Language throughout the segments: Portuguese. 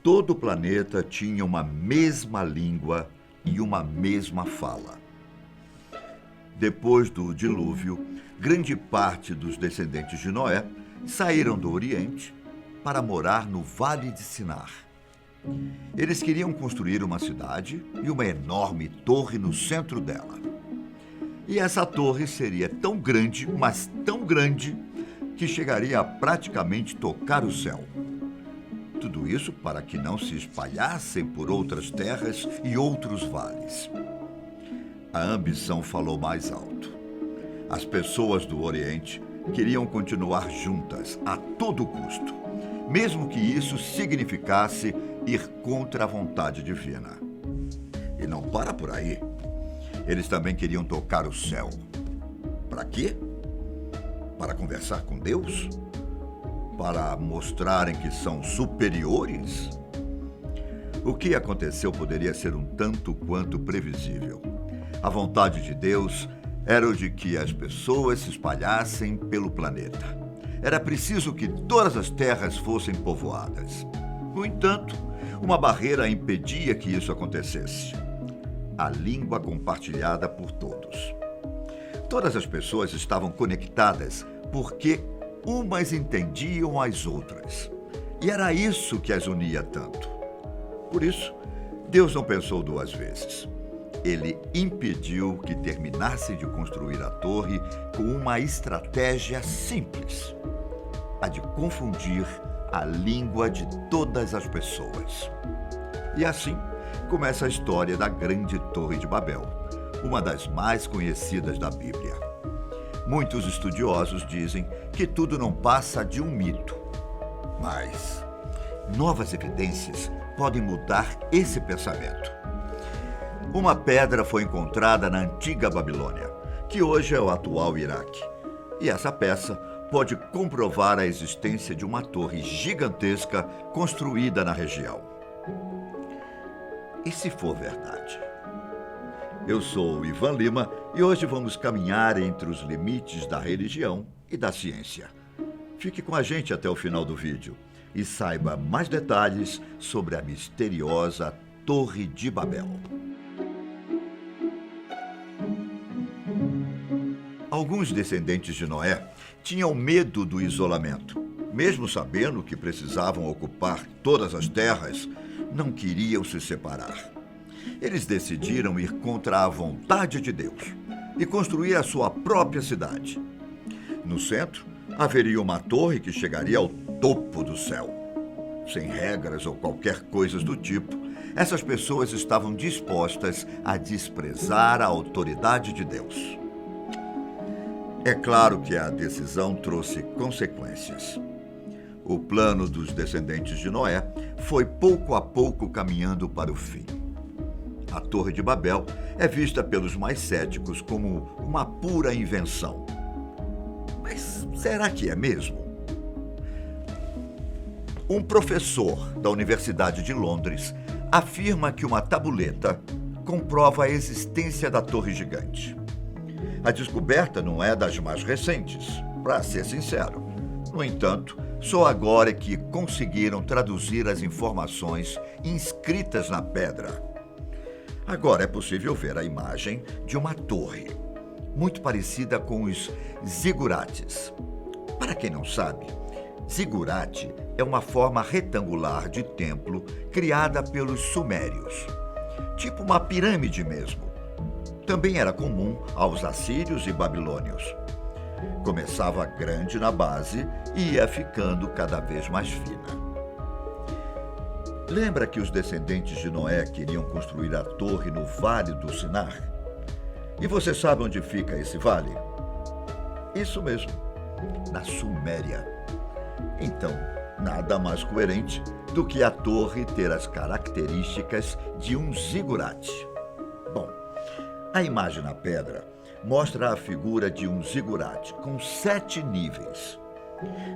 todo o planeta tinha uma mesma língua e uma mesma fala. Depois do dilúvio, grande parte dos descendentes de Noé saíram do Oriente para morar no Vale de Sinar. Eles queriam construir uma cidade e uma enorme torre no centro dela. E essa torre seria tão grande, mas tão grande, que chegaria a praticamente tocar o céu. Tudo isso para que não se espalhassem por outras terras e outros vales. A ambição falou mais alto. As pessoas do Oriente queriam continuar juntas a todo custo, mesmo que isso significasse ir contra a vontade divina. E não para por aí. Eles também queriam tocar o céu. Para quê? Para conversar com Deus? Para mostrarem que são superiores? O que aconteceu poderia ser um tanto quanto previsível. A vontade de Deus era o de que as pessoas se espalhassem pelo planeta. Era preciso que todas as terras fossem povoadas. No entanto, uma barreira impedia que isso acontecesse: a língua compartilhada por todos. Todas as pessoas estavam conectadas porque umas entendiam as outras. E era isso que as unia tanto. Por isso, Deus não pensou duas vezes. Ele impediu que terminasse de construir a torre com uma estratégia simples: a de confundir a língua de todas as pessoas. E assim começa a história da Grande Torre de Babel, uma das mais conhecidas da Bíblia. Muitos estudiosos dizem que tudo não passa de um mito. Mas novas evidências podem mudar esse pensamento. Uma pedra foi encontrada na antiga Babilônia, que hoje é o atual Iraque. E essa peça pode comprovar a existência de uma torre gigantesca construída na região. E se for verdade? Eu sou o Ivan Lima e hoje vamos caminhar entre os limites da religião e da ciência. Fique com a gente até o final do vídeo e saiba mais detalhes sobre a misteriosa Torre de Babel. Alguns descendentes de Noé tinham medo do isolamento. Mesmo sabendo que precisavam ocupar todas as terras, não queriam se separar. Eles decidiram ir contra a vontade de Deus e construir a sua própria cidade. No centro, haveria uma torre que chegaria ao topo do céu. Sem regras ou qualquer coisa do tipo, essas pessoas estavam dispostas a desprezar a autoridade de Deus. É claro que a decisão trouxe consequências. O plano dos descendentes de Noé foi pouco a pouco caminhando para o fim. A Torre de Babel é vista pelos mais céticos como uma pura invenção. Mas será que é mesmo? Um professor da Universidade de Londres afirma que uma tabuleta comprova a existência da Torre Gigante. A descoberta não é das mais recentes, para ser sincero. No entanto, só agora é que conseguiram traduzir as informações inscritas na pedra. Agora é possível ver a imagem de uma torre, muito parecida com os zigurates. Para quem não sabe, zigurate é uma forma retangular de templo criada pelos sumérios, tipo uma pirâmide mesmo. Também era comum aos assírios e babilônios. Começava grande na base e ia ficando cada vez mais fina. Lembra que os descendentes de Noé queriam construir a torre no Vale do Sinar? E você sabe onde fica esse vale? Isso mesmo, na Suméria. Então, nada mais coerente do que a torre ter as características de um zigurate. Bom, a imagem na pedra mostra a figura de um zigurate com 7 níveis.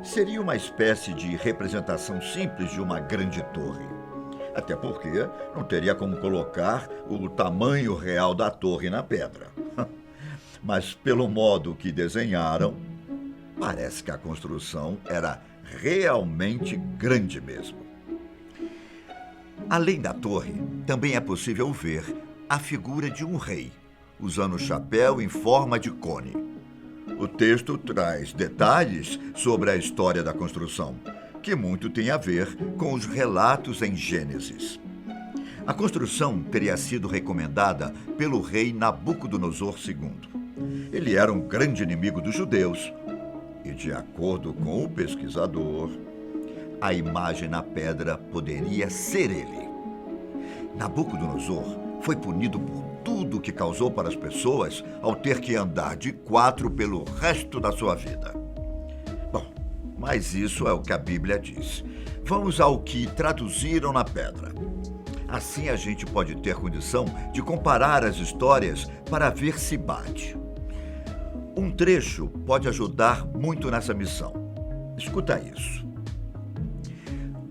Seria uma espécie de representação simples de uma grande torre. Até porque não teria como colocar o tamanho real da torre na pedra. Mas pelo modo que desenharam, parece que a construção era realmente grande mesmo. Além da torre, também é possível ver a figura de um rei, usando chapéu em forma de cone. O texto traz detalhes sobre a história da construção, que muito tem a ver com os relatos em Gênesis. A construção teria sido recomendada pelo rei Nabucodonosor II. Ele era um grande inimigo dos judeus e, de acordo com o pesquisador, a imagem na pedra poderia ser ele. Nabucodonosor foi punido por tudo o que causou para as pessoas ao ter que andar de quatro pelo resto da sua vida. Bom, mas isso é o que a Bíblia diz. Vamos ao que traduziram na pedra. Assim a gente pode ter condição de comparar as histórias para ver se bate. Um trecho pode ajudar muito nessa missão. Escuta isso.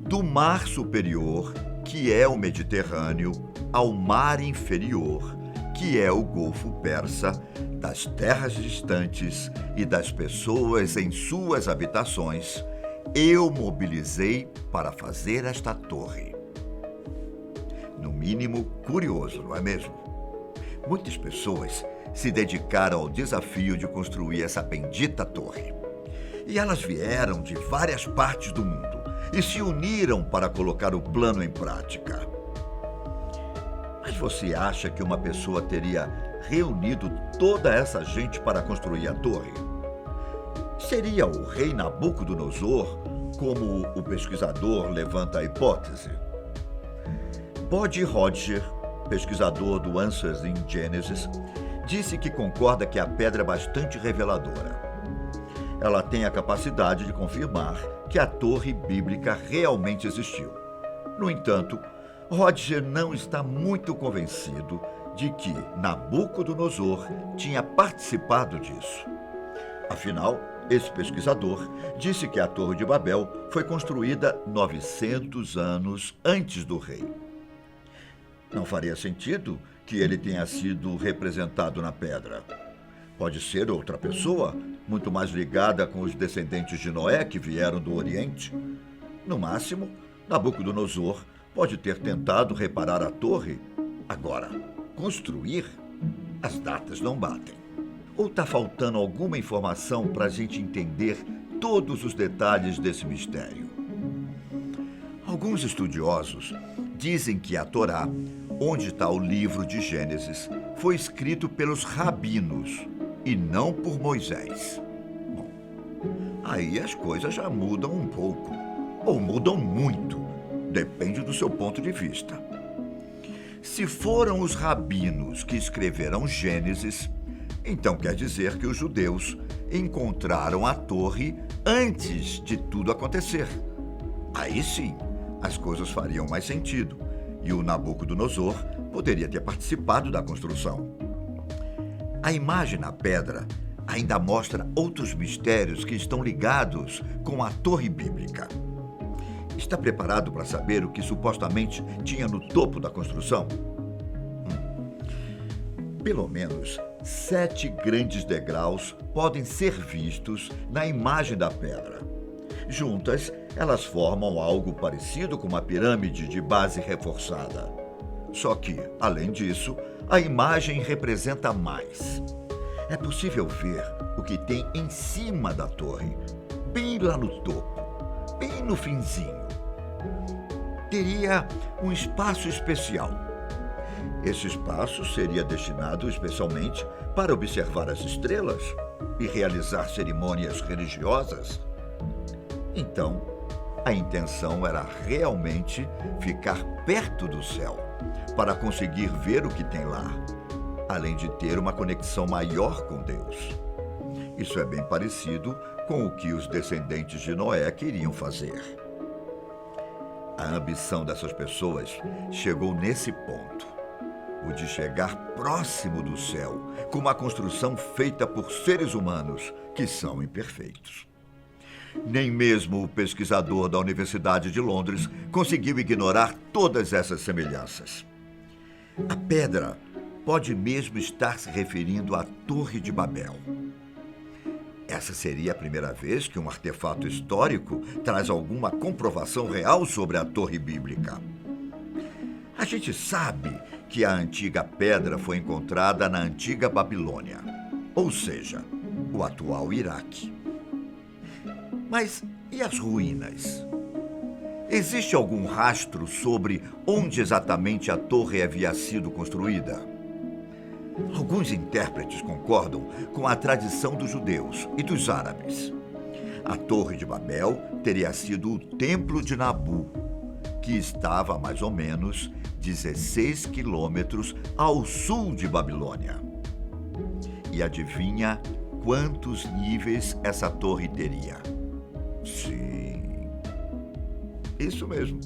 Do mar superior, que é o Mediterrâneo, ao mar inferior, que é o Golfo Persa, das terras distantes e das pessoas em suas habitações, eu mobilizei para fazer esta torre. No mínimo curioso, não é mesmo? Muitas pessoas se dedicaram ao desafio de construir essa bendita torre. E elas vieram de várias partes do mundo e se uniram para colocar o plano em prática. Mas você acha que uma pessoa teria reunido toda essa gente para construir a torre? Seria o rei Nabucodonosor, como o pesquisador levanta a hipótese? Bode Rodger, pesquisador do Answers in Genesis, disse que concorda que a pedra é bastante reveladora. Ela tem a capacidade de confirmar que a torre bíblica realmente existiu. No entanto, Rodger não está muito convencido de que Nabucodonosor tinha participado disso. Afinal, esse pesquisador disse que a Torre de Babel foi construída 900 anos antes do rei. Não faria sentido que ele tenha sido representado na pedra. Pode ser outra pessoa, muito mais ligada com os descendentes de Noé que vieram do Oriente. No máximo, Nabucodonosor pode ter tentado reparar a torre. Agora, construir? As datas não batem. Ou está faltando alguma informação para a gente entender todos os detalhes desse mistério? Alguns estudiosos dizem que a Torá, onde está o livro de Gênesis, foi escrito pelos rabinos e não por Moisés. Bom, aí as coisas já mudam um pouco, ou mudam muito, depende do seu ponto de vista. Se foram os rabinos que escreveram Gênesis, então quer dizer que os judeus encontraram a torre antes de tudo acontecer. Aí sim, as coisas fariam mais sentido e o Nabucodonosor poderia ter participado da construção. A imagem na pedra ainda mostra outros mistérios que estão ligados com a torre bíblica. Está preparado para saber o que supostamente tinha no topo da construção? Pelo menos 7 grandes degraus podem ser vistos na imagem da pedra. Juntas, elas formam algo parecido com uma pirâmide de base reforçada. Só que, além disso, a imagem representa mais. É possível ver o que tem em cima da torre, bem lá no topo, bem no finzinho. Teria um espaço especial. Esse espaço seria destinado especialmente para observar as estrelas e realizar cerimônias religiosas. Então, a intenção era realmente ficar perto do céu, para conseguir ver o que tem lá, além de ter uma conexão maior com Deus. Isso é bem parecido com o que os descendentes de Noé queriam fazer. A ambição dessas pessoas chegou nesse ponto, o de chegar próximo do céu, com uma construção feita por seres humanos que são imperfeitos. Nem mesmo o pesquisador da Universidade de Londres conseguiu ignorar todas essas semelhanças. A pedra pode mesmo estar se referindo à Torre de Babel. Essa seria a primeira vez que um artefato histórico traz alguma comprovação real sobre a Torre Bíblica. A gente sabe que a antiga pedra foi encontrada na antiga Babilônia, ou seja, o atual Iraque. Mas e as ruínas? Existe algum rastro sobre onde exatamente a torre havia sido construída? Alguns intérpretes concordam com a tradição dos judeus e dos árabes. A Torre de Babel teria sido o Templo de Nabu, que estava a mais ou menos 16 quilômetros ao sul de Babilônia. E adivinha quantos níveis essa torre teria? Sim, isso mesmo.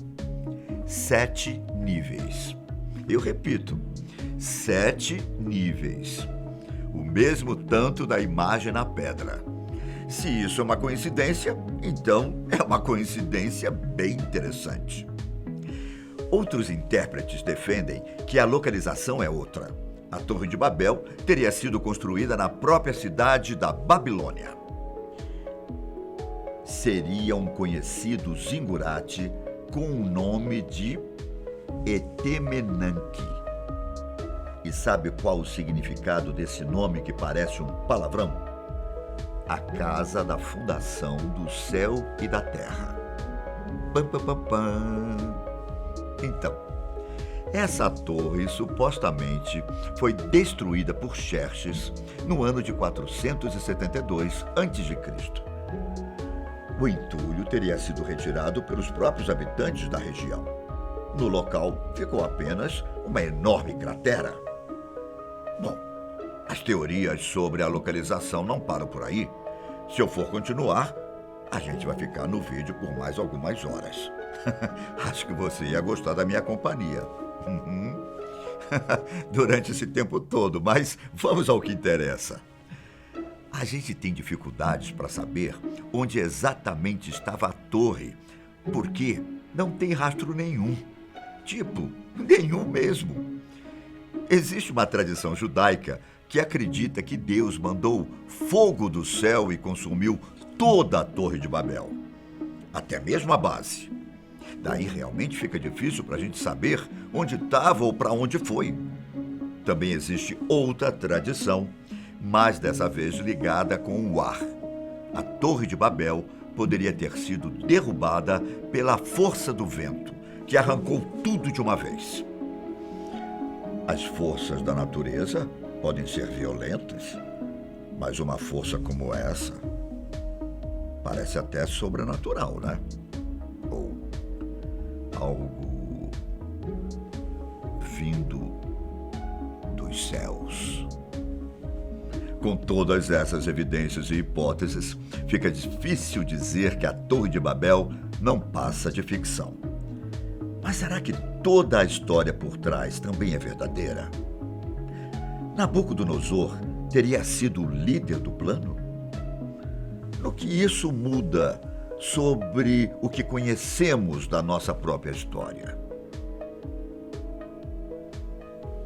7 níveis. Eu repito, 7 níveis. O mesmo tanto da imagem na pedra. Se isso é uma coincidência, então é uma coincidência bem interessante. Outros intérpretes defendem que a localização é outra. A Torre de Babel teria sido construída na própria cidade da Babilônia. Seriam conhecidos zigurate com o nome de Etemenanque. E sabe qual o significado desse nome que parece um palavrão? A casa da fundação do céu e da terra. Pam, pam, pam, pam. Então, essa torre supostamente foi destruída por Xerxes no ano de 472 a.C. O entulho teria sido retirado pelos próprios habitantes da região. No local ficou apenas uma enorme cratera. Bom, as teorias sobre a localização não param por aí. Se eu for continuar, a gente vai ficar no vídeo por mais algumas horas. Acho que você ia gostar da minha companhia. Durante esse tempo todo, mas vamos ao que interessa. A gente tem dificuldades para saber onde exatamente estava a torre, porque não tem rastro nenhum. Tipo, nenhum mesmo. Existe uma tradição judaica que acredita que Deus mandou fogo do céu e consumiu toda a Torre de Babel, até mesmo a base. Daí realmente fica difícil para a gente saber onde estava ou para onde foi. Também existe outra tradição, mas dessa vez ligada com o ar. A Torre de Babel poderia ter sido derrubada pela força do vento, que arrancou tudo de uma vez. As forças da natureza podem ser violentas, mas uma força como essa parece até sobrenatural, né? Ou algo vindo dos céus. Com todas essas evidências e hipóteses, fica difícil dizer que a Torre de Babel não passa de ficção. Mas será que toda a história por trás também é verdadeira? Nabucodonosor teria sido o líder do plano? No que isso muda sobre o que conhecemos da nossa própria história?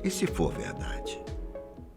E se for verdade?